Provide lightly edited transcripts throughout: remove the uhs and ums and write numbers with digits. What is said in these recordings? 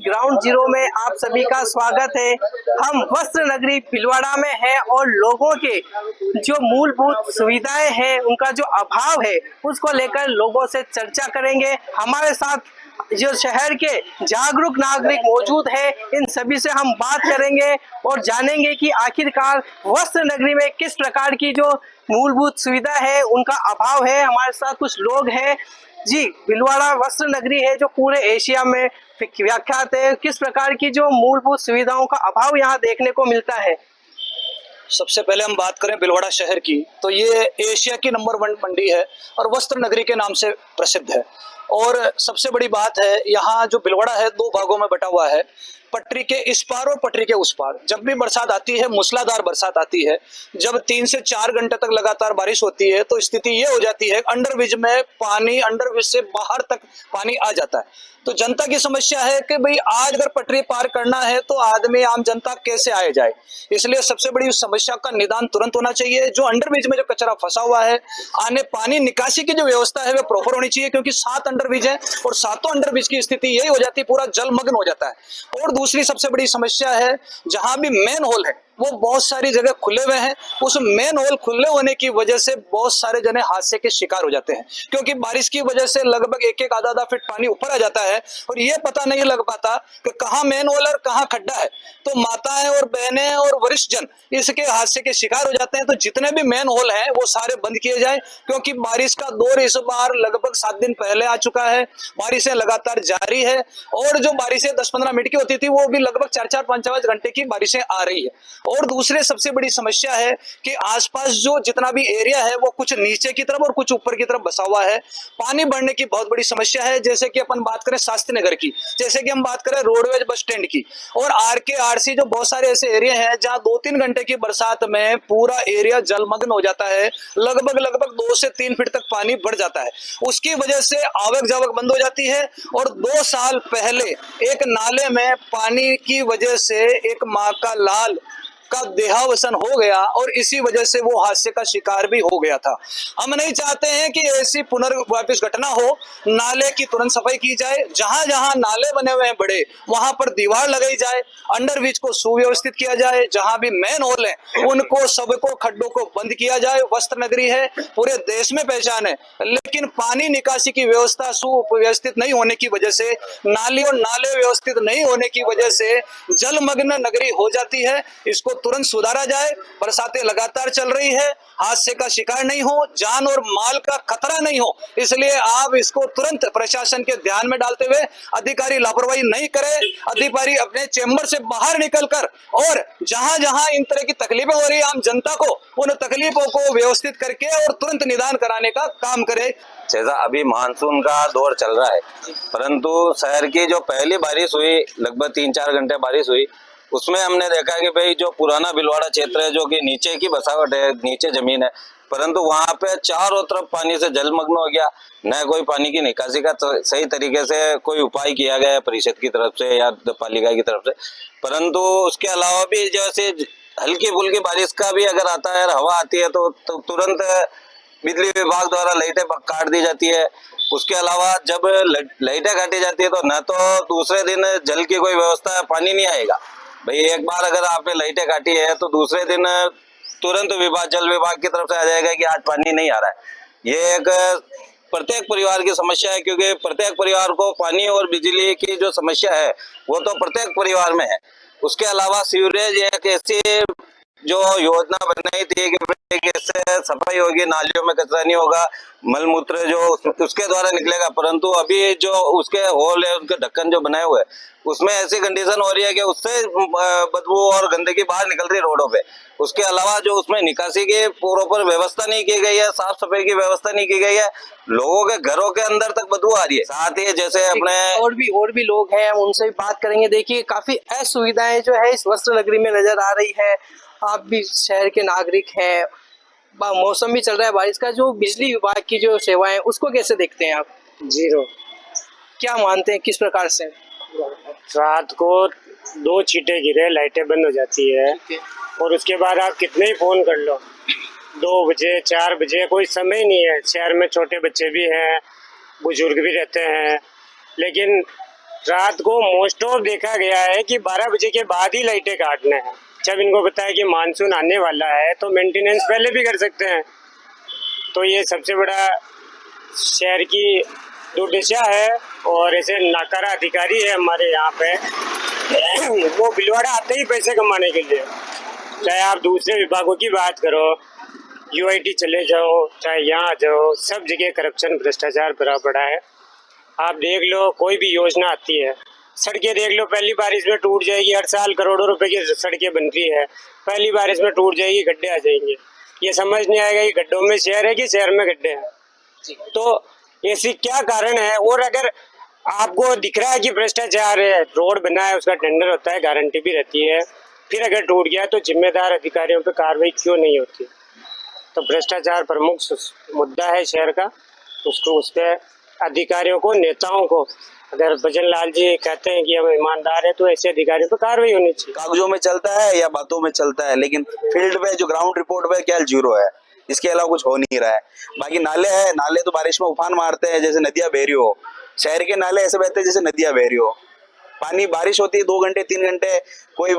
Ground zero में आप सभी का स्वागत है। हम वस्त्र नगरी भीलवाड़ा में हैं और लोगों के जो मूलभूत सुविधाएं हैं उनका जो अभाव है उसको लेकर लोगों से चर्चा करेंगे। हमारे साथ जो शहर के जागरूक नागरिक मौजूद है, इन सभी से हम बात करेंगे और जानेंगे कि आखिरकार वस्त्र नगरी में किस प्रकार की जो मूलभूत सुविधा है उनका अभाव है। हमारे साथ कुछ लोग हैं जी। भीलवाड़ा वस्त्र नगरी है जो पूरे एशिया में व्याख्यात है। किस प्रकार की जो मूलभूत सुविधाओं का अभाव यहाँ देखने को मिलता है? सबसे पहले हम बात करें भीलवाड़ा शहर की, तो ये एशिया की नंबर 1 मंडी है और वस्त्र नगरी के नाम से प्रसिद्ध है। और सबसे बड़ी बात है, यहाँ जो भीलवाड़ा है 2 भागों में बटा हुआ है, पटरी के इस पार और पटरी के उस पार। जब भी बरसात आती है, मूसलाधार बरसात आती है, जब 3 से 4 घंटे तक लगातार बारिश होती है तो स्थिति ये हो जाती है, अंडरब्रिज में पानी, अंडरब्रिज से बाहर तक पानी आ जाता है। तो जनता की समस्या है कि भाई आज अगर पटरी पार करना है तो आदमी, आम जनता कैसे आए जाए। इसलिए सबसे बड़ी उस समस्या का निदान तुरंत होना चाहिए। जो अंडरब्रिज में जो कचरा फंसा हुआ है, आने पानी निकासी की जो व्यवस्था है वो प्रॉपर होनी चाहिए, क्योंकि 7 अंडरब्रिज है और 7 अंडरब्रिज की स्थिति यही हो जाती है, पूरा जलमग्न हो जाता है। और दूसरी सबसे बड़ी समस्या है, जहां भी मेन होल है वो बहुत सारी जगह खुले हुए हैं। उस मेन होल खुले होने की वजह से बहुत सारे जने हादसे के शिकार हो जाते हैं, क्योंकि बारिश की वजह से लगभग 1-1 आधा फीट पानी ऊपर आ जाता है और ये पता नहीं लग पाता कि कहाँ मेन होल और कहाँ खड्डा है। तो माताएं और बहनें और वरिष्ठ जन इसके हादसे के शिकार हो जाते हैं। तो जितने भी मेन होल हैं वो सारे बंद किए जाए, क्योंकि बारिश का दौर इस बार लगभग 7 दिन पहले आ चुका है। बारिशें लगातार जारी है और जो बारिशें 10-15 मिनट की होती थी वो भी लगभग 4-4, 5-5 घंटे की बारिशें आ रही है। और दूसरे सबसे बड़ी समस्या है कि आसपास जो जितना भी एरिया है वो कुछ नीचे की तरफ और कुछ ऊपर की तरफ बसा हुआ है। पानी बढ़ने की बहुत बड़ी समस्या है। जैसे कि अपन बात करें शास्त्री नगर की, जैसे कि हम बात करें रोडवेज बस स्टैंड की और आरके आरसी, जो बहुत सारे ऐसे एरिया हैं जहां 2-3 घंटे की बरसात में पूरा एरिया जलमग्न हो जाता है। लगभग 2 से 3 फीट तक पानी बढ़ जाता है। उसकी वजह से आवक जावक बंद हो जाती है। और 2 साल पहले एक नाले में पानी की वजह से एक माँ का लाल का देहावसान हो गया और इसी वजह से वो हादसे का शिकार भी हो गया था। हम नहीं चाहते हैं कि ऐसी पुनर्वापिस घटना हो। नाले की तुरंत सफाई की जाए, जहां जहां नाले बने हुए हैं बड़े, वहां पर दीवार लगाई जाए, अंडरब्रिज को सुव्यवस्थित किया जाए, जहां भी मेन होल है उनको सबको खड्डों को बंद किया जाए। वस्त्र नगरी है, पूरे देश में पहचान है, लेकिन पानी निकासी की व्यवस्था सुव्यवस्थित नहीं होने की वजह से, नाली और नाले व्यवस्थित नहीं होने की वजह से जलमग्न नगरी हो जाती है। इसको तुरंत सुधारा जाए। बरसातें लगातार चल रही है, हादसे का शिकार नहीं हो, जान और माल का खतरा नहीं हो, इसलिए आप इसको तुरंत प्रशासन के ध्यान में डालते हुए, अधिकारी लापरवाही नहीं करे, अधिकारी अपने चेंबर से बाहर निकलकर और जहां जहां इन तरह की तकलीफें हो रही है आम जनता को, उन तकलीफों को व्यवस्थित करके और तुरंत निदान कराने का काम करे। जैसा अभी मानसून का दौर चल रहा है, परंतु शहर की जो पहली बारिश हुई, लगभग 3-4 घंटे बारिश हुई, उसमें हमने देखा कि भाई जो पुराना भीलवाड़ा क्षेत्र है, जो कि नीचे की बसावट है, नीचे जमीन है, परंतु वहां पे चारों तरफ पानी से जलमग्न हो गया। न कोई पानी की निकासी का सही तरीके से कोई उपाय किया गया है परिषद की तरफ से या पालिका की तरफ से। परंतु उसके अलावा भी जैसे हल्की फुल्की बारिश का भी अगर आता है, हवा आती है तो तुरंत बिजली विभाग द्वारा लाइटें काट दी जाती है। उसके अलावा जब लाइटें काटी जाती है तो न तो दूसरे दिन जल की कोई व्यवस्था, पानी नहीं आएगा। भाई एक बार अगर आपने लाइटें काटी है तो दूसरे दिन तुरंत जल विभाग की तरफ से आ जाएगा कि आज पानी नहीं आ रहा है। ये एक प्रत्येक परिवार की समस्या है, क्योंकि प्रत्येक परिवार को पानी और बिजली की जो समस्या है वो तो प्रत्येक परिवार में है। उसके अलावा सीवरेज एक ऐसी जो योजना बनाई थी कि कैसे सफाई होगी, नालियों में कचरा नहीं होगा, मलमूत्र जो उसके द्वारा निकलेगा, परंतु अभी जो उसके होल है, उनके ढक्कन जो बनाए हुए उसमें ऐसी कंडीशन हो रही है कि उससे बदबू और गंदगी बाहर निकल रही है रोडों पे। उसके अलावा जो उसमें निकासी की प्रॉपर व्यवस्था नहीं की गई है, साफ सफाई की व्यवस्था नहीं की गई है, लोगों के घरों के अंदर तक बदबू आ रही है। साथ ही जैसे अपने और भी लोग हैं, हम उनसे भी बात करेंगे। देखिए काफी असुविधाएं जो है इस वस्त्र नगरी में नजर आ रही है। आप भी शहर के नागरिक हैं, मौसम भी चल रहा है बारिश का, जो बिजली विभाग की जो सेवाएं उसको कैसे देखते हैं आप? जीरो। क्या मानते हैं, किस प्रकार से? रात को 2 छींटे गिरे, लाइटें बंद हो जाती है और उसके बाद आप कितने ही फोन कर लो, 2 बजे 4 बजे कोई समय नहीं है। शहर में छोटे बच्चे भी हैं, बुजुर्ग भी रहते हैं, लेकिन रात को मोस्ट ऑफ देखा गया है कि 12 बजे के बाद ही लाइटें काटना है। जब इनको बताया कि मानसून आने वाला है तो मेंटेनेंस पहले भी कर सकते हैं। तो ये सबसे बड़ा शहर की दुर्दशा है। और ऐसे नाकारा अधिकारी है हमारे यहाँ पे वो भीलवाड़ा आते ही पैसे कमाने के लिए। चाहे आप दूसरे विभागों की बात करो, यूआईटी चले जाओ, चाहे यहाँ जाओ, सब जगह करप्शन भ्रष्टाचार भरा पड़ा है। आप देख लो, कोई भी योजना आती है, सड़कें देख लो, पहली बारिश में टूट जाएगी। हर साल करोड़ों रुपए की सड़कें बन रही है, पहली बारिश में टूट जाएगी, गड्ढे आ जाएंगे। ये समझ नहीं आएगा कि गड्ढों में शहर है कि शहर में गड्ढे हैं। तो ऐसी क्या कारण है? और अगर आपको दिख रहा है कि भ्रष्टाचार है, रोड बना है, उसका टेंडर होता है, गारंटी भी रहती है, फिर अगर टूट गया तो जिम्मेदार अधिकारियों पर कार्रवाई क्यों नहीं होती? तो भ्रष्टाचार प्रमुख मुद्दा है शहर का। उसको उस पर अधिकारियों को, नेताओं को, अगर भजन लाल जी कहते हैं कि हम ईमानदार है तो ऐसे अधिकारियों पर कार्रवाई होनी चाहिए। कागजों में चलता है या बातों में चलता है, लेकिन फील्ड पे जो ग्राउंड रिपोर्ट पे क्या जीरो है। इसके अलावा कुछ हो नहीं रहा है। बाकी नाले हैं, नाले तो बारिश में उफान मारते हैं जैसे नदियां बह रही हो। शहर के नाले ऐसे बहते हैं जैसे नदियां बह रही हो। पानी बारिश होती है 2 घंटे 3 घंटे कोई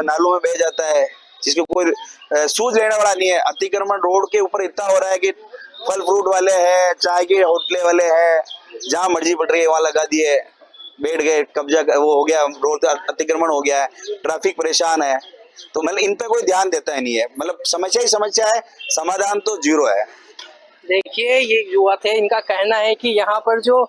नालों में बह जाता है, जिसके कोई सूझ लेने वाला नहीं है। अतिक्रमण रोड के ऊपर इतना हो रहा है कि फल फ्रूट वाले हैं, चाय के होटले वाले हैं, जहाँ मर्जी पड़ रही है वहां लगा दिए, बैठ गए, कब्जा वो हो गया, रोड अतिक्रमण हो गया है, ट्रैफिक परेशान है। तो मतलब इन पे कोई ध्यान देता ही नहीं है। मतलब समस्या ही समस्या है, समाधान तो जीरो है। देखिए, ये युवा थे, इनका कहना है कि यहाँ पर जो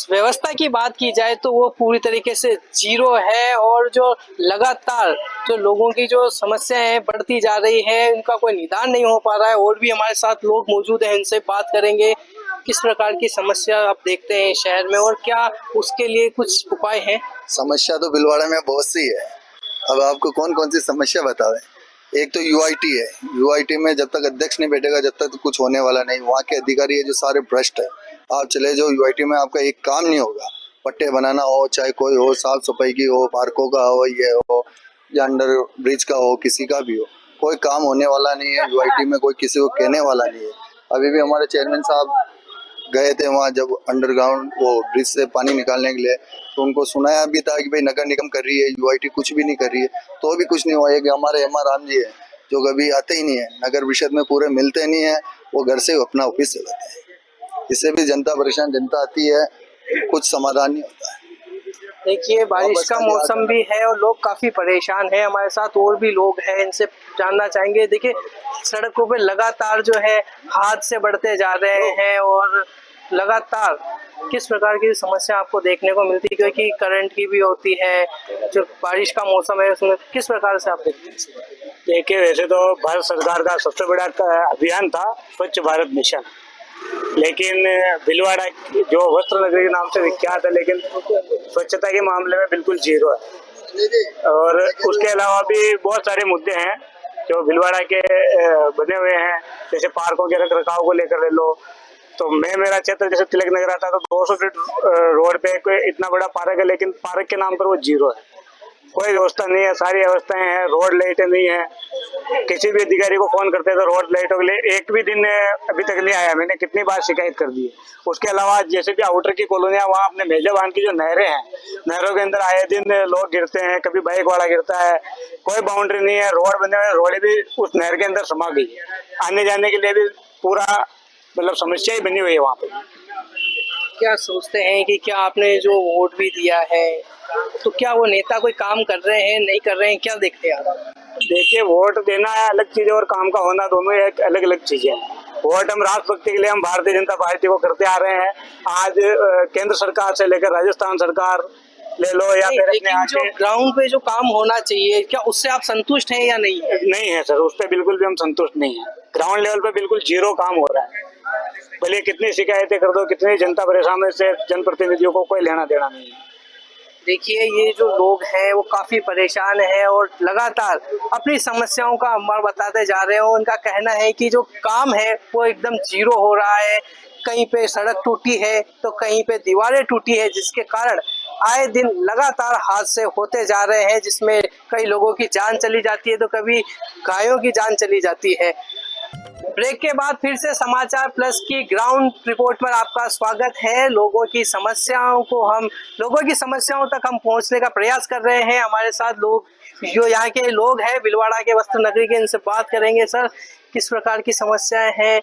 व्यवस्था की बात की जाए तो वो पूरी तरीके से जीरो है। और जो लगातार जो लोगों की जो समस्याएं हैं बढ़ती जा रही है, उनका कोई निदान नहीं हो पा रहा है। और भी हमारे साथ लोग मौजूद हैं, इनसे बात करेंगे किस प्रकार की समस्या आप देखते हैं शहर में और क्या उसके लिए कुछ उपाय हैं। समस्या तो भीलवाड़ा में बहुत सी है। अब आपको कौन कौन सी समस्या बतावे। एक तो यूआईटी है, यूआईटी में जब तक अध्यक्ष नहीं बैठेगा जब तक तो कुछ होने वाला नहीं। वहाँ के अधिकारी है जो सारे भ्रष्ट है। आप चले जाओ यूआईटी में, आपका एक काम नहीं होगा। पट्टे बनाना हो, चाहे कोई हो, साफ सफाई की हो, पार्कों का हो, ये हो या अंडर ब्रिज का हो, किसी का भी हो, कोई काम होने वाला नहीं है यूआईटी में। कोई किसी को कहने वाला नहीं है। अभी भी हमारे चेयरमैन साहब गए थे वहाँ, जब अंडरग्राउंड वो ब्रिज से पानी निकालने के लिए, तो उनको सुनाया भी था कि भाई नगर निगम कर रही है, यूआईटी कुछ भी नहीं कर रही है, तो भी कुछ नहीं हुआ। कि हमारे एम आर राम जी है जो कभी आते ही नहीं है, नगर परिषद में पूरे मिलते नहीं है, वो घर से अपना ऑफिस से जाते हैं। इससे भी जनता परेशान, जनता आती है, कुछ समाधान नहीं होता है। देखिए, बारिश का मौसम भी है और लोग काफी परेशान हैं। हमारे साथ और भी लोग हैं, इनसे जानना चाहेंगे। देखिए, सड़कों पे लगातार जो है हादसे बढ़ते जा रहे हैं और लगातार किस प्रकार की समस्या आपको देखने को मिलती है, क्योंकि करंट की भी होती है। जो बारिश का मौसम है उसमें किस प्रकार से आप देखते हैं? देखिए, वैसे तो भारत सरकार का सबसे बड़ा अभियान था स्वच्छ भारत मिशन, लेकिन भीलवाड़ा जो वस्त्र नगरी के नाम से विख्यात है, लेकिन स्वच्छता के मामले में बिल्कुल जीरो है। और उसके अलावा भी बहुत सारे मुद्दे हैं जो भीलवाड़ा के बने हुए हैं, जैसे पार्कों के रखरखाव को लेकर ले लो। तो मेरा क्षेत्र जैसे तिलक नगर आता है तो 200 फीट रोड पे कोई इतना बड़ा पार्क है, लेकिन पार्क के नाम पर वो जीरो है। कोई व्यवस्था नहीं है, सारी व्यवस्थाएं हैं, रोड लाइटें नहीं है। किसी भी अधिकारी को फोन करते हैं तो रोड लाइटों के लिए एक भी दिन अभी तक नहीं आया। मैंने कितनी बार शिकायत कर दी है। उसके अलावा जैसे भी आउटर की कॉलोनियां, वहाँ अपने मेजबान की जो नहरें हैं, नहरों के अंदर आए दिन लोग गिरते हैं, कभी बाइक वाला गिरता है, कोई बाउंड्री नहीं है। रोड बने हुए, रोड भी उस नहर के अंदर समा गई, आने जाने के लिए भी पूरा मतलब समस्या ही बनी हुई है वहाँ पे। क्या सोचते हैं कि क्या आपने जो वोट भी दिया है तो क्या वो नेता कोई काम कर रहे हैं, नहीं कर रहे हैं, क्या देखते हैं आप? देखिए, वोट देना है अलग चीज है और काम का होना दोनों एक अलग अलग चीजें हैं। वोट हम राष्ट्रभक्ति के लिए हम भारतीय जनता पार्टी को करते आ रहे हैं। आज केंद्र सरकार से लेकर राजस्थान सरकार ले लो या फिर अपने यहाँ जो ग्राउंड पे जो काम होना चाहिए, क्या उससे आप संतुष्ट हैं या नहीं? नहीं है सर, उस पर बिल्कुल भी हम संतुष्ट नहीं है। ग्राउंड लेवल पे बिल्कुल जीरो काम हो रहा है। भले कितनी शिकायतें कर दो, कितनी जनता परेशान है, इससे जनप्रतिनिधियों को कोई लेना देना नहीं है। देखिए, ये जो लोग हैं वो काफी परेशान हैं और लगातार अपनी समस्याओं का अमर बताते जा रहे हैं। उनका कहना है कि जो काम है वो एकदम जीरो हो रहा है। कहीं पे सड़क टूटी है तो कहीं पे दीवारें टूटी है, जिसके कारण आए दिन लगातार हादसे होते जा रहे हैं, जिसमें कई लोगों की जान चली जाती है तो कभी गायों की जान चली जाती है। ब्रेक के बाद फिर से समाचार प्लस की ग्राउंड रिपोर्ट पर आपका स्वागत है। लोगों की समस्याओं तक हम पहुंचने का प्रयास कर रहे हैं। हमारे साथ लोग जो यहाँ के लोग हैं भीलवाड़ा के वस्त्र नगरी के, इनसे बात करेंगे। सर, किस प्रकार की समस्याएं हैं?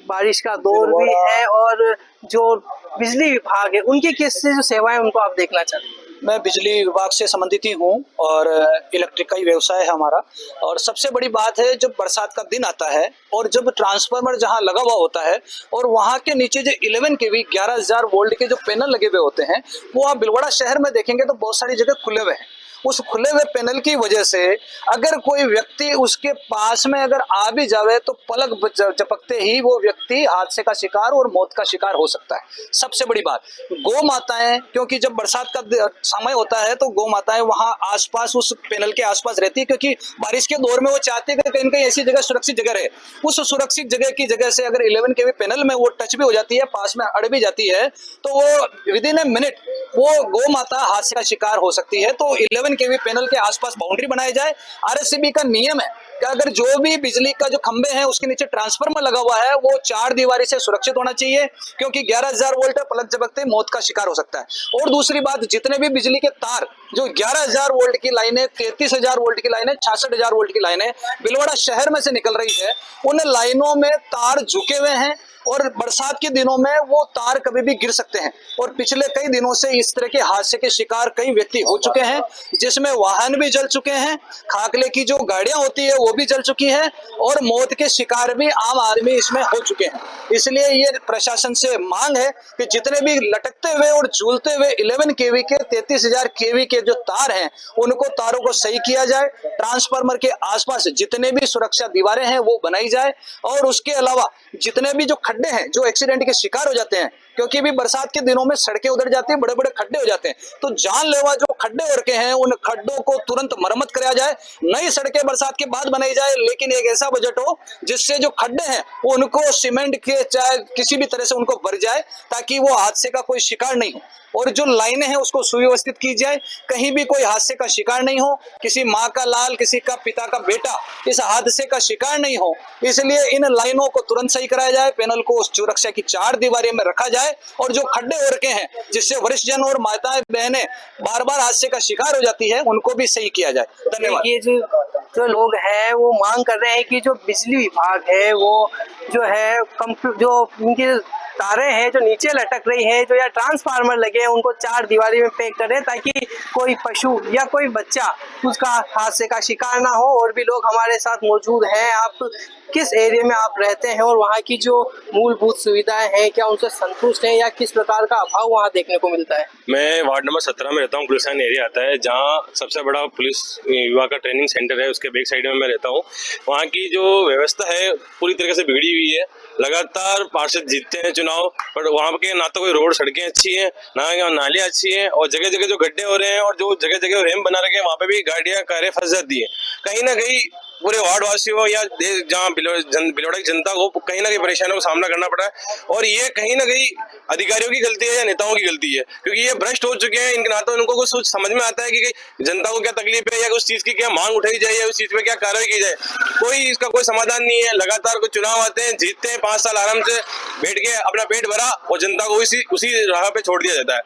बारिश का दौर भी है और जो बिजली विभाग है उनकी किस जो सेवाएं उनको आप देखना चाहते हैं? मैं बिजली विभाग से संबंधित ही हूँ और इलेक्ट्रिक का ही व्यवसाय है हमारा। और सबसे बड़ी बात है, जब बरसात का दिन आता है और जब ट्रांसफार्मर जहाँ लगा हुआ होता है और वहाँ के नीचे जो 11 kV 11,000 वोल्ट के जो पैनल लगे हुए होते हैं, वो आप भीलवाड़ा शहर में देखेंगे तो बहुत सारी जगह खुले हुए हैं। उस खुले हुए पैनल की वजह से अगर कोई व्यक्ति उसके पास में अगर आ भी जावे तो पलक झपकते ही वो व्यक्ति हादसे का शिकार और मौत का शिकार हो सकता है। सबसे बड़ी बात, गौ माताएं, क्योंकि जब बरसात का समय होता है तो गौ माताएं वहां आसपास उस पैनल के आसपास रहती है, क्योंकि बारिश के दौर में वो चाहती है कि कहीं ना कहीं ऐसी जगह सुरक्षित जगह रहे। उस सुरक्षित जगह की जगह से अगर 11 kV पैनल में वो टच भी हो जाती है, पास में अड़ भी जाती है, तो वो विद इन ए मिनट वो गौ माता हादसे का शिकार हो सकती है। तो 11 kV पैनल के आसपास बाउंड्री बनाई जाए। आरएससीबी का नियम है कि अगर जो भी बिजली का जो खंबे हैं उसके नीचे ट्रांसफार्मर लगा हुआ है वो 4 दीवारी से सुरक्षित होना चाहिए, क्योंकि 11,000 वोल्ट है, पलक झपकते मौत का शिकार हो सकता है। और दूसरी बात, जितने भी बिजली के तार जो 11,000 वोल्ट की लाइन है, 33,000 वोल्ट की लाइन है, 66,000 वोल्ट की लाइन है, भीलवाड़ा शहर में से निकल रही है, उन लाइनों में तार झुके हुए हैं और बरसात के दिनों में वो तार कभी भी गिर सकते हैं। और पिछले कई दिनों से इस तरह के हादसे के शिकार कई व्यक्ति हो चुके हैं, जिसमें वाहन भी जल चुके हैं, खाकले की जो गाड़ियां होती है वो भी जल चुकी है और मौत के शिकार भी आम आदमी इसमें हो चुके हैं। इसलिए ये प्रशासन से मांग है कि जितने भी लटकते हुए और झूलते हुए 11 kV के 33,000 kV के जो तार हैं उनको तारों को सही किया जाए। ट्रांसफार्मर के आसपास जितने भी सुरक्षा दीवारें हैं वो बनाई जाए। और उसके अलावा जितने भी जो खड्डे हैं जो एक्सीडेंट के शिकार हो जाते हैं, क्योंकि अभी बरसात के दिनों में सड़कें उधर जाती है, बड़े बड़े खड्डे हो जाते हैं, तो जानलेवा जो खड्डे हो रखे हैं उन खड्डों को तुरंत मरम्मत कराया जाए। नई सड़कें बरसात के बाद बनाई जाए, लेकिन एक ऐसा बजट हो जिससे जो खड्डे हैं उनको सीमेंट के चाहे किसी भी तरह से उनको भर जाए, ताकि वो हादसे का कोई शिकार नहीं हो। और जो लाइनें हैं उसको सुव्यवस्थित की जाए, कहीं भी कोई हादसे का शिकार नहीं हो, किसी माँ का लाल, किसी का पिता का बेटा इस हादसे का शिकार नहीं हो। इसलिए इन लाइनों को तुरंत सही कराया जाए, पैनल को सुरक्षा की 4 दीवारी में रखा जाए और जो खड्डे हो रखे हैं जिससे वरिष्ठ जन और माताएं बहनें बार बार हादसे का शिकार हो जाती है उनको भी सही किया जाए। धन्यवाद। ये जो लोग हैं वो मांग कर रहे हैं कि जो बिजली विभाग है वो जो है जो उनकी तारें हैं जो नीचे लटक रही हैं, जो या ट्रांसफार्मर लगे हैं, उनको 4 दीवारी में पैक करें ताकि कोई पशु या कोई बच्चा उसका हादसे का शिकार ना हो। और भी लोग हमारे साथ मौजूद हैं। आप किस एरिया में आप रहते हैं और वहाँ की जो मूलभूत सुविधाएं हैं क्या उनसे संतुष्ट हैं या किस प्रकार का अभाव वहाँ देखने को मिलता है? मैं वार्ड नंबर 17 में रहता हूँ। पुलिस लाइन एरिया आता है जहाँ सबसे बड़ा पुलिस विभाग का ट्रेनिंग सेंटर है, उसके बैक साइड में मैं रहता हूँ। वहाँ की जो व्यवस्था है पूरी तरीके से बिगड़ी हुई है। लगातार पार्षद जीतते हैं चुनाव, पर वहाँ के ना तो कोई रोड सड़कें अच्छी हैं, ना नालियाँ अच्छी हैं, और जगह जगह जो गड्ढे हो रहे हैं और जो जगह जगह रैंप बना रखे हैं वहाँ पे भी गाड़ियाँ कारें फंस जाती है। कहीं ना कहीं पूरे वार्ड वासियों या जहाँ भीलवाड़ा की जनता को कहीं ना कहीं परेशानियों का सामना करना पड़ा है। और ये कहीं ना कहीं अधिकारियों की गलती है या नेताओं की गलती है, क्योंकि ये भ्रष्ट हो चुके हैं। इनके ना तो इनको कुछ समझ में आता है कि जनता को क्या तकलीफ है या उस चीज की क्या मांग उठाई जाए या उस चीज पे क्या कार्रवाई की जाए। कोई इसका कोई समाधान नहीं है। लगातार कुछ चुनाव आते हैं, जीतते हैं, 5 साल आराम से बैठ के अपना पेट भरा और जनता को उसी राह पे छोड़ दिया जाता है।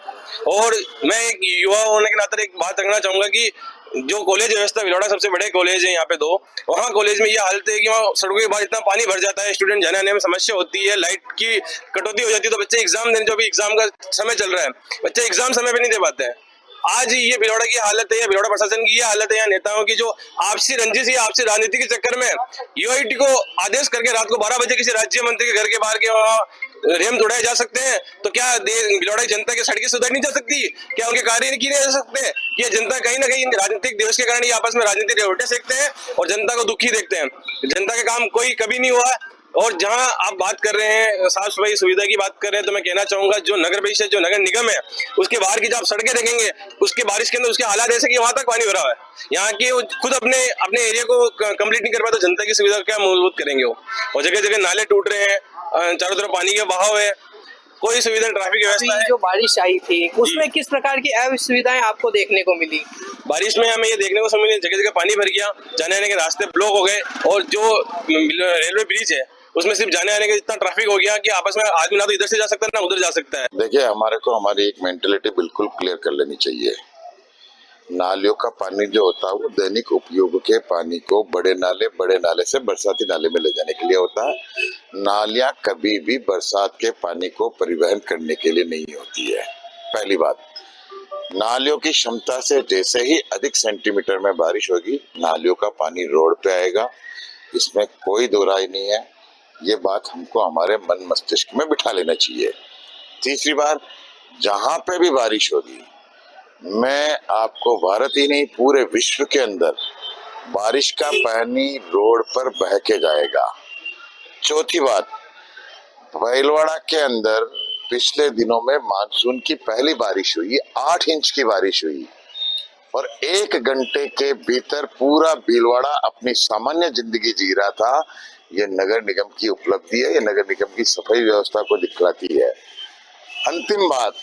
और मैं एक युवा होने के नाते एक बात रखना चाहूंगा कि जो कॉलेज व्यवस्था भीलवाड़ा सबसे बड़े कॉलेज है यहाँ पे 2, वहाँ कॉलेज में ये हालत है कि वहाँ सड़कों के बाद इतना पानी भर जाता है, स्टूडेंट जाने आने में समस्या होती है, लाइट की कटौती हो जाती है, तो बच्चे एग्जाम देने, जो भी एग्जाम का समय चल रहा है, बच्चे एग्जाम समय पे नहीं दे पाते हैं। आज ये भीलवाड़ा की हालत है या भीलवाड़ा प्रशासन की ये हालत है या नेताओं की जो आपसी रंजिश या आपसी राजनीति के चक्कर में यूआईटी को आदेश करके रात को 12 बजे किसी राज्य मंत्री के घर के बाहर के वहाँ रेम तोड़ाए जा सकते हैं, तो क्या भीलवाड़ा की जनता की सड़कें सुधर नहीं जा सकती? क्या उनके कार्य नहीं किए जा सकते? ये जनता कहीं ना कहीं राजनीतिक दिवस के कारण ये आपस में राजनीतिक रेवटे सेकते हैं और जनता को दुखी देखते हैं। जनता के काम कोई कभी नहीं हुआ। और जहां आप बात कर रहे हैं साफ सफाई सुविधा की बात कर रहे हैं, तो मैं कहना चाहूंगा जो नगर परिषद जो नगर निगम है उसके बाहर की जो आप सड़कें देखेंगे उसके बारिश के अंदर उसके हालात ऐसे कि वहां तक पानी भरा हुआ है। यहाँ की खुद अपने एरिया को कंप्लीट नहीं कर पाए तो जनता की सुविधा क्या मूलभूत करेंगे वो। और जगह जगह नाले टूट रहे हैं, चारों तरफ पानी का बहाव है। कोई सुविधा ट्रैफिक व्यवस्था अभी है। जो बारिश आई थी उसमें किस प्रकार की असुविधाएं आपको देखने को मिली? बारिश में हमें ये देखने को मिली, जगह जगह पानी भर गया, जाने आने के रास्ते ब्लॉक हो गए, और जो रेलवे ब्रिज है उसमें सिर्फ जाने आने का इतना ट्रैफिक हो गया कि आपस में आदमी ना तो इधर से जा सकता है ना उधर जा सकता है। देखिए, हमारे को हमारी एक मेंटेलिटी बिल्कुल क्लियर कर लेनी चाहिए। नालियों का पानी जो होता है वो दैनिक उपयोग के पानी को बड़े नाले से बरसाती नाले में ले जाने के लिए होता है। नालियां कभी भी बरसात के पानी को परिवहन करने के लिए नहीं होती है। पहली बात, नालियों की क्षमता से जैसे ही अधिक सेंटीमीटर में बारिश होगी, नालियों का पानी रोड पे आएगा, इसमें कोई दो राय नहीं है। ये बात हमको हमारे मन मस्तिष्क में बिठा लेना चाहिए। तीसरी बात, जहां पे भी बारिश होगी, मैं आपको भारत ही नहीं पूरे विश्व के अंदर बारिश का पानी रोड पर बह के जाएगा। चौथी बात, भीलवाड़ा के अंदर पिछले दिनों में मानसून की पहली बारिश हुई, 8 इंच की बारिश हुई, और 1 घंटे के भीतर पूरा भीलवाड़ा अपनी सामान्य जिंदगी जी रहा था। ये नगर निगम की उपलब्धि है, ये नगर निगम की सफाई व्यवस्था को दिखलाती है। अंतिम बात,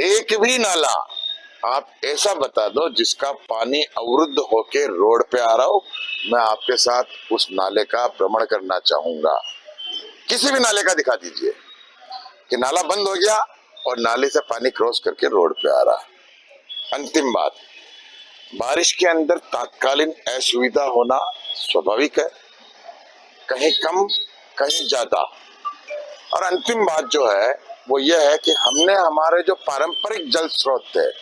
एक भी नाला आप ऐसा बता दो जिसका पानी अवरुद्ध होके रोड पे आ रहा हो, मैं आपके साथ उस नाले का भ्रमण करना चाहूंगा। किसी भी नाले का दिखा दीजिए कि नाला बंद हो गया और नाले से पानी क्रॉस करके रोड पे आ रहा है। अंतिम बात, बारिश के अंदर तात्कालीन असुविधा होना स्वाभाविक है, कहीं कम कहीं ज्यादा। और अंतिम बात जो है वो ये है कि हमने हमारे जो पारंपरिक जल स्रोत थे,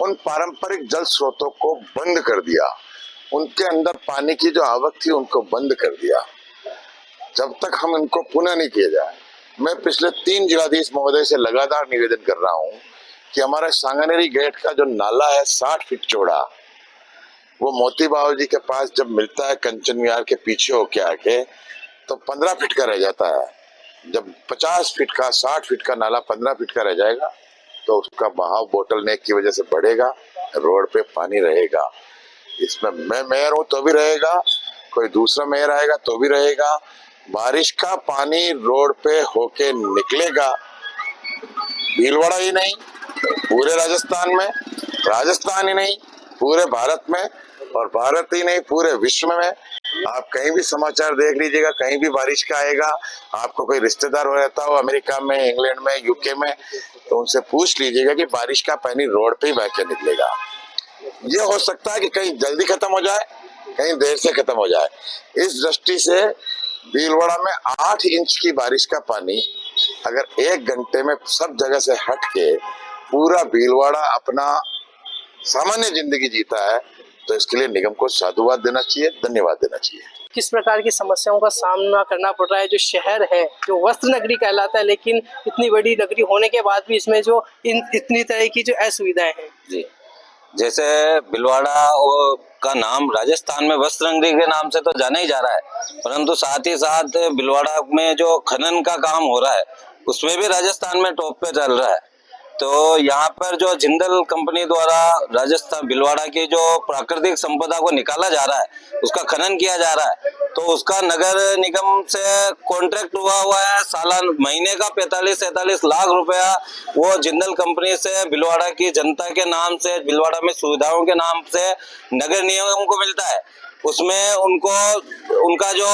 उन पारंपरिक जल स्रोतों को बंद कर दिया, उनके अंदर पानी की जो आवक थी उनको बंद कर दिया। जब तक हम इनको पुनः नहीं किया जाए, मैं पिछले 3 जिलाधीश महोदय से लगातार निवेदन कर रहा हूं कि हमारा सांगानेरी गेट का जो नाला है 60 फीट चौड़ा, वो मोती बाबू जी के पास जब मिलता है कंचन विहार के पीछे होके आके, तो 15 फीट का रह जाता है। जब 50 फीट का 60 फीट का नाला 15 फीट का रह जाएगा तो उसका बहाव बोटल नेक की वजह से बढ़ेगा, रोड पे पानी रहेगा। इसमें मैं मेयर हूं तो भी रहेगा, कोई दूसरा मेयर आएगा तो भी रहेगा। बारिश का पानी रोड पे होके निकलेगा, भीलवाड़ा ही नहीं पूरे राजस्थान में, राजस्थान ही नहीं पूरे भारत में, और भारत ही नहीं पूरे विश्व में। आप कहीं भी समाचार देख लीजिएगा, कहीं भी बारिश का आएगा। आपको कोई रिश्तेदार हो रहता हो अमेरिका में, इंग्लैंड में, यूके में, तो उनसे पूछ लीजिएगा कि बारिश का पानी रोड पे ही बह के निकलेगा। ये हो सकता है कि कहीं जल्दी खत्म हो जाए, कहीं देर से खत्म हो जाए। इस दृष्टि से भीलवाड़ा में 8 इंच की बारिश का पानी अगर 1 घंटे में सब जगह से हट के पूरा भीलवाड़ा अपना सामान्य जिंदगी जीता है, तो इसके लिए निगम को साधुवाद देना चाहिए, धन्यवाद देना चाहिए। किस प्रकार की समस्याओं का सामना करना पड़ रहा है? जो शहर है जो वस्त्र नगरी कहलाता है, लेकिन इतनी बड़ी नगरी होने के बाद भी इसमें जो इतनी तरह की जो असुविधाएं हैं। जी, जैसे भीलवाड़ा का नाम राजस्थान में वस्त्र नगरी के नाम से तो जाना ही जा रहा है, परंतु साथ ही साथ भीलवाड़ा में जो खनन का काम हो रहा है उसमें भी राजस्थान में टॉप पे चल रहा है। तो यहाँ पर जो जिंदल कंपनी द्वारा राजस्थान भीलवाड़ा की जो प्राकृतिक संपदा को निकाला जा रहा है, उसका खनन किया जा रहा है, तो उसका नगर निगम से कॉन्ट्रैक्ट हुआ है सालाना महीने का 45-47 लाख रुपया वो जिंदल कंपनी से भीलवाड़ा की जनता के नाम से, भीलवाड़ा में सुविधाओं के नाम से नगर निगम को मिलता है। उसमें उनको उनका जो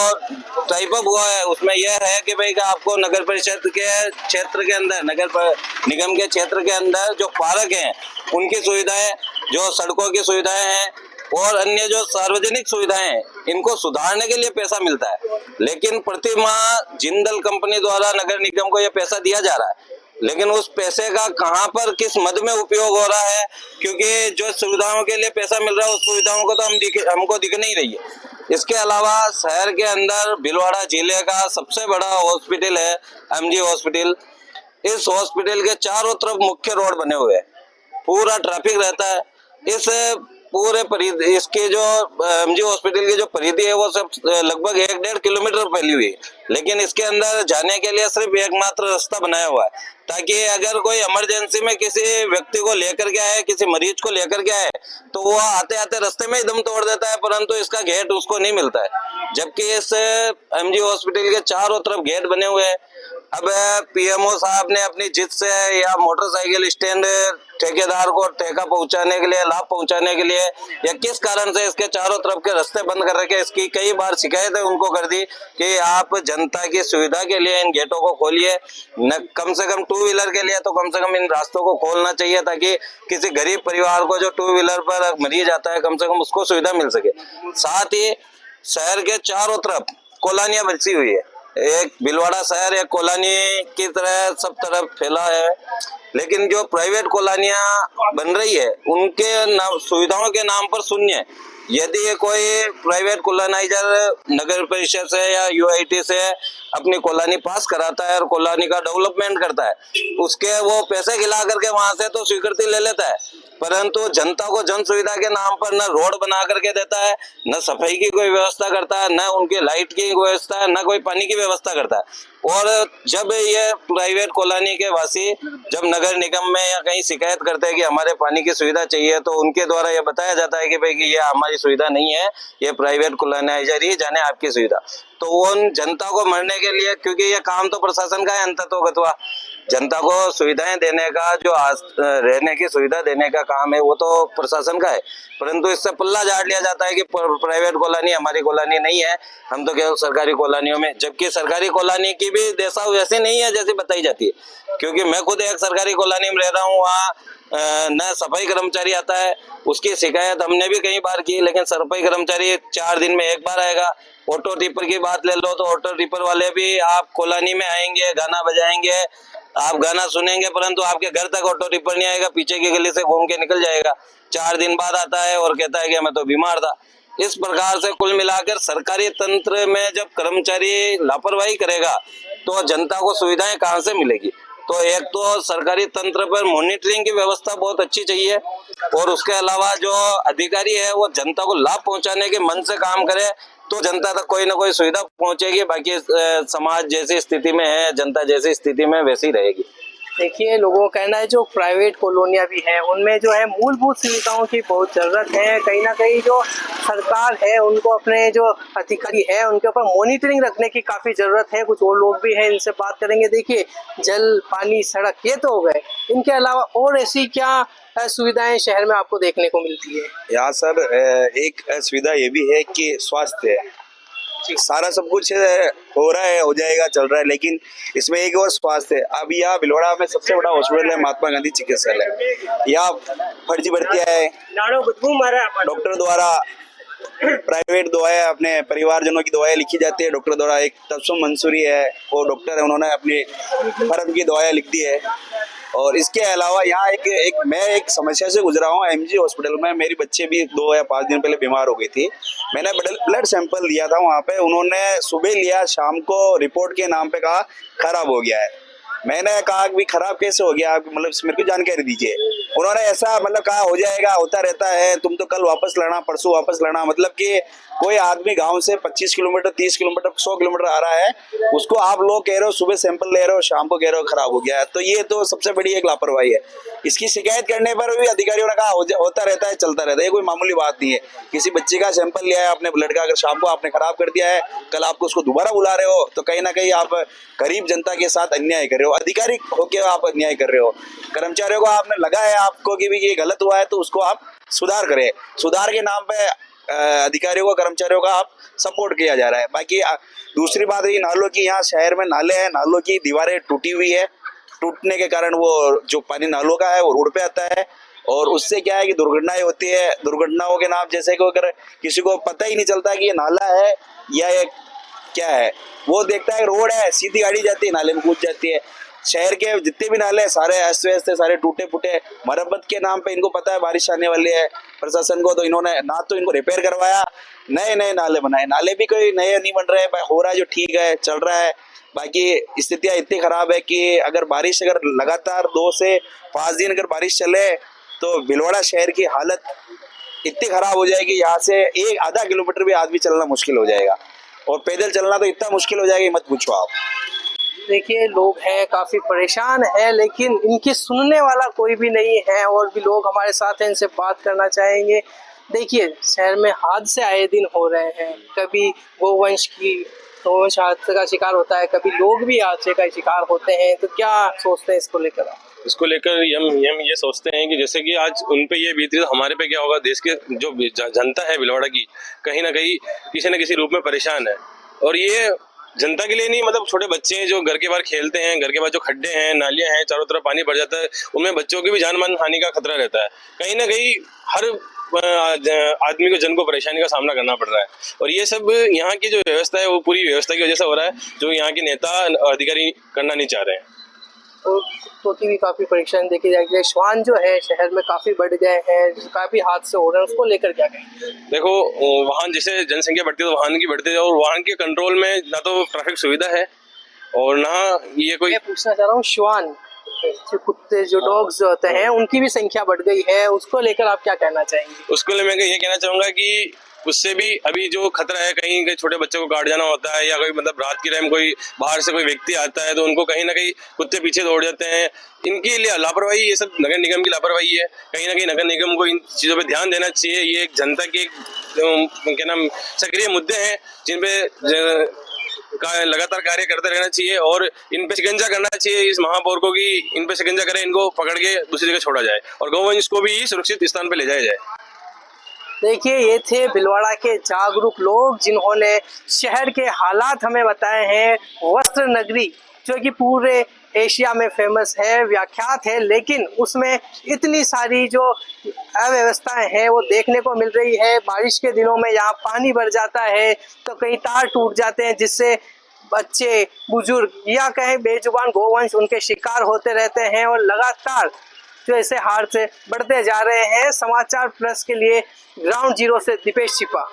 टाइप अप हुआ है उसमें यह है कि भाई आपको नगर परिषद के क्षेत्र के अंदर, निगम के क्षेत्र के अंदर जो पार्क हैं उनकी सुविधाएं, जो सड़कों की सुविधाएं हैं और अन्य जो सार्वजनिक सुविधाएं हैं, इनको सुधारने के लिए पैसा मिलता है। लेकिन प्रति माह जिंदल कंपनी द्वारा नगर निगम को यह पैसा दिया जा रहा है, लेकिन उस पैसे का कहां पर किस मद में उपयोग हो रहा है, क्योंकि जो सुविधाओं के लिए पैसा मिल रहा है उस सुविधाओं को तो हमको दिख नहीं रही है। इसके अलावा शहर के अंदर भीलवाड़ा जिले का सबसे बड़ा हॉस्पिटल है एमजी हॉस्पिटल। इस हॉस्पिटल के चारों तरफ मुख्य रोड बने हुए हैं, पूरा ट्रैफिक रहता है। इस पूरे परिधि, इसके जो एमजी हॉस्पिटल की जो परिधि है वो सब लगभग 1-1.5 किलोमीटर फैली हुई है, लेकिन इसके अंदर जाने के लिए सिर्फ एकमात्र रास्ता बनाया हुआ है, ताकि अगर कोई इमरजेंसी में किसी व्यक्ति को लेकर के आए, किसी मरीज को लेकर के आए, तो वो आते आते रास्ते में ही दम तोड़ देता है, परंतु इसका गेट उसको नहीं मिलता है। जबकि इस एमजी हॉस्पिटल के चारों तरफ गेट बने हुए हैं। अब पीएमओ साहब ने अपनी जिद से या मोटरसाइकिल स्टैंड ठेकेदार को ठेका पहुंचाने के लिए, लाभ पहुंचाने के लिए, या किस कारण से इसके चारों तरफ के रास्ते बंद कर रखे, इसकी कई बार शिकायतें उनको कर दी कि आप जनता की सुविधा के लिए इन गेटों को खोलिए, न कम से कम टू व्हीलर के लिए तो कम से कम इन रास्तों को खोलना चाहिए, ताकि किसी गरीब परिवार को जो टू व्हीलर पर मरीज आता है कम से कम उसको सुविधा मिल सके। साथ ही शहर के चारों तरफ कॉलोनियां बसी हुई है। एक भीलवाड़ा शहर एक कॉलोनी की तरह सब तरफ फैला है, लेकिन जो प्राइवेट कॉलोनियां बन रही है उनके सुविधाओं के नाम पर शून्य है। यदि कोई प्राइवेट कॉलोनाइजर नगर परिषद से या यूआईटी से अपनी कॉलोनी पास कराता है और कॉलोनी का डेवलपमेंट करता है, उसके वो पैसे खिला करके वहां से तो स्वीकृति ले लेता है, परंतु जनता को जन सुविधा के नाम पर न रोड बना करके देता है, न सफाई की कोई व्यवस्था करता है, न उनकी लाइट की व्यवस्था है, न कोई पानी की व्यवस्था करता है। और जब ये प्राइवेट कॉलोनी के वासी जब नगर निगम में या कहीं शिकायत करते हैं कि हमारे पानी की सुविधा चाहिए, तो उनके द्वारा ये बताया जाता है कि भाई कि ये हमारी सुविधा नहीं है, ये प्राइवेट कॉलोनाइजर ही जाने आपकी सुविधा। तो उन जनता को मरने के लिए, क्योंकि ये काम तो प्रशासन का है अंततोगत्वा, जनता को सुविधाएं देने का, जो रहने की सुविधा देने का काम है वो तो प्रशासन का है, परंतु इससे पल्ला झाड़ लिया जाता है कि प्राइवेट कॉलोनी हमारी कॉलोनी नहीं है, हम तो केवल सरकारी कॉलोनियों में, जबकि सरकारी कॉलोनी की भी दशा वैसी नहीं है जैसी बताई जाती है। क्योंकि मैं खुद एक सरकारी कॉलोनी में रह रहा हूँ, वहाँ न सफाई कर्मचारी आता है, उसकी शिकायत हमने भी कई बार की, लेकिन सफाई कर्मचारी 4 दिन में एक बार आएगा। ऑटो टिपर की बात ले लो तो ऑटो टिपर वाले भी आप कॉलोनी में आएंगे, गाना बजाएंगे, आप गाना सुनेंगे, परंतु आपके घर तक ऑटो टिपर नहीं आएगा, पीछे की गली से घूम के निकल जाएगा। 4 दिन बाद आता है और कहता है कि मैं तो बीमार था। इस प्रकार से कुल मिलाकर सरकारी तंत्र में जब कर्मचारी लापरवाही करेगा तो जनता को सुविधाएं कहां से मिलेगी। तो एक तो सरकारी तंत्र पर मॉनिटरिंग की व्यवस्था बहुत अच्छी चाहिए, और उसके अलावा जो अधिकारी है वो जनता को लाभ पहुंचाने के मन से काम करे, तो जनता तक कोई ना कोई सुविधा पहुंचेगी। बाकी समाज जैसी स्थिति में है, जनता जैसी स्थिति में वैसी रहेगी। देखिए, लोगों का कहना है जो प्राइवेट कॉलोनियां भी हैं उनमें जो है मूलभूत सुविधाओं की बहुत ज़रूरत है। कहीं ना कहीं जो सरकार है उनको अपने जो अधिकारी है उनके ऊपर मॉनिटरिंग रखने की काफ़ी ज़रूरत है। कुछ और लोग भी हैं, इनसे बात करेंगे। देखिए, जल, पानी, सड़क ये तो हो गए, इनके अलावा और ऐसी क्या सुविधाएं शहर में आपको देखने को मिलती है? यहाँ सर एक सुविधा ये भी है कि स्वास्थ्य है, सारा सब कुछ हो रहा है, हो जाएगा, चल रहा है, लेकिन इसमें एक और स्वास्थ्य है। अब यहाँ भीलवाड़ा में सबसे बड़ा हॉस्पिटल है महात्मा गांधी चिकित्सालय। यहाँ फर्जी भर्तियां है, डॉक्टर द्वारा प्राइवेट दवाएं, अपने परिवारजनों की दवाएं लिखी जाती है डॉक्टर द्वारा। एक तबसुम मंसूरी है, वो डॉक्टर है, उन्होंने अपनी फर्म की दवाएं लिख दी है। और इसके अलावा यहाँ मैं एक समस्या से गुजरा हूँ एमजी हॉस्पिटल में। मेरी बच्चे भी 2 या 5 दिन पहले बीमार हो गई थी। मैंने ब्लड सैंपल लिया था वहाँ पे, उन्होंने सुबह लिया, शाम को रिपोर्ट के नाम पे कहा खराब हो गया है। मैंने कहा कि खराब कैसे हो गया, आप मतलब मेरे को जानकारी दीजिए। उन्होंने ऐसा मतलब कहा हो जाएगा, होता रहता है, तुम तो कल वापस लाना, परसों वापस लाना। मतलब कि कोई आदमी गांव से 25 किलोमीटर, 30 किलोमीटर, 100 किलोमीटर आ रहा है, उसको आप लोग कह रहे हो सुबह सैंपल ले रहे हो, शाम को कह रहे हो खराब हो गया है। तो ये तो सबसे बड़ी एक लापरवाही है। इसकी शिकायत करने पर भी अधिकारियों ने कहा होता रहता है, चलता रहता है, ये कोई मामूली बात नहीं है। किसी बच्चे का सैंपल लिया है आपने ब्लड का, अगर शाम को आपने खराब कर दिया है, कल आपको उसको दोबारा बुला रहे हो, तो कहीं ना कहीं आप गरीब जनता के साथ अन्याय कर रहे हो, अधिकारी होके आप अन्याय कर रहे हो। कर्मचारियों को आपने लगा है आपको कि भी ये गलत हुआ है, तो उसको आप सुधार करें। सुधार के नाम पे अधिकारियों को, कर्मचारियों का आप सपोर्ट किया जा रहा है। बाकी दूसरी बात है नालों की, यहाँ शहर में नाले हैं, नालों की दीवारें टूटी हुई है, टूटने के कारण वो जो पानी नालों का है वो रोड पे आता है, और उससे क्या है कि दुर्घटनाएं होती है। दुर्घटनाओं के नाम जैसे कि अगर किसी को पता ही नहीं चलता कि ये नाला है या ये क्या है, वो देखता है रोड है, सीधी गाड़ी जाती है, नाले में कूद जाती है। शहर के जितने भी नाले सारे अस्त व्यस्त है, सारे टूटे फूटे। मरम्मत के नाम पे इनको पता है बारिश आने वाली है प्रशासन को, तो इन्होंने ना तो इनको रिपेयर करवाया, नए नए नाले बनाए। नाले भी कोई नए नहीं बन रहे, हो रहा है जो ठीक है, चल रहा है। बाकी स्थितियाँ इतनी खराब है कि अगर बारिश अगर लगातार 2 से 5 दिन अगर बारिश चले तो भीलवाड़ा शहर की हालत इतनी खराब हो जाएगी, यहाँ से 1-आधा किलोमीटर भी आदमी चलना मुश्किल हो जाएगा, और पैदल चलना तो इतना मुश्किल हो जाएगा मत पूछो आप। देखिए लोग हैं काफी परेशान है, लेकिन इनकी सुनने वाला कोई भी नहीं है। और भी लोग हमारे साथ हैं, इनसे बात करना चाहेंगे। देखिए शहर में हादसे आए दिन हो रहे हैं, कभी गोवंश हादसे का शिकार होता है, कभी लोग भी हादसे का शिकार होते हैं। तो क्या सोचते हैं इसको लेकर आप? इसको लेकर हम ये सोचते हैं कि जैसे कि आज उन पे ये बीत रही, तो हमारे पे क्या होगा। देश के जो जनता है भीलवाड़ा की, कहीं ना कहीं किसी न किसी रूप में परेशान है। और ये जनता के लिए नहीं, मतलब छोटे बच्चे हैं जो घर के बाहर खेलते हैं, घर के बाहर जो खड्डे हैं, नालियां हैं, चारों तरफ पानी भर जाता है, उनमें बच्चों की भी जान मान हानि का खतरा रहता है। कहीं ना कहीं हर आदमी को, जन को परेशानी का सामना करना पड़ रहा है। और ये सब यहाँ की जो व्यवस्था है वो पूरी व्यवस्था की वजह से हो रहा है, जो यहाँ के नेता अधिकारी करना नहीं चाह रहे हैं। तो भी काफी परेशान देखी जाएगी। श्वान जो है शहर में काफी बढ़ गए हैं, काफी हादसे हो रहे हैं, उसको लेकर क्या कहें? देखो वाहन, जैसे जनसंख्या बढ़ती है तो वाहन की बढ़ती है, और वाहन के कंट्रोल में ना तो ट्रैफिक सुविधा है और ना ये कोई। मैं पूछना चाह रहा हूँ, श्वान जो कुत्ते, जो डॉग्स जो होते हैं, उनकी भी संख्या बढ़ गई है, उसको लेकर आप क्या कहना चाहेंगे? उसको लिए मैं ये कहना चाहूंगा कि उससे भी अभी जो खतरा है, कहीं छोटे बच्चे को काट जाना होता है, या कोई मतलब रात के टाइम कोई बाहर से कोई व्यक्ति आता है तो उनको कहीं ना कहीं कुत्ते पीछे दौड़ जाते हैं। इनके लिए लापरवाही, ये सब नगर निगम की लापरवाही है। कहीं ना कहीं नगर निगम को इन चीजों पे ध्यान देना चाहिए। ये एक जनता के क्या नाम सक्रिय मुद्दे हैं जिन पे का लगातार कार्य करते रहना चाहिए, और इन पे शिकंजा करना चाहिए इस महापौर को कि इन पे शिकंजा करें, इनको पकड़ के दूसरी जगह छोड़ा जाए और गौवंश को भी सुरक्षित स्थान पे ले जाया जाए। देखिए ये थे भीलवाड़ा के जागरूक लोग, जिन्होंने शहर के हालात हमें बताए हैं। वस्त्र नगरी जो कि पूरे एशिया में फेमस है, व्याख्यात है, लेकिन उसमें इतनी सारी जो अव्यवस्थाएं हैं वो देखने को मिल रही है। बारिश के दिनों में यहाँ पानी भर जाता है, तो कहीं तार टूट जाते हैं, जिससे बच्चे, बुजुर्ग या कहें बेजुबान गोवंश उनके शिकार होते रहते हैं। और लगातार जो ऐसे हादसे बढ़ते जा रहे हैं। समाचार प्लस के लिए ग्राउंड जीरो से दीपेश छिपा।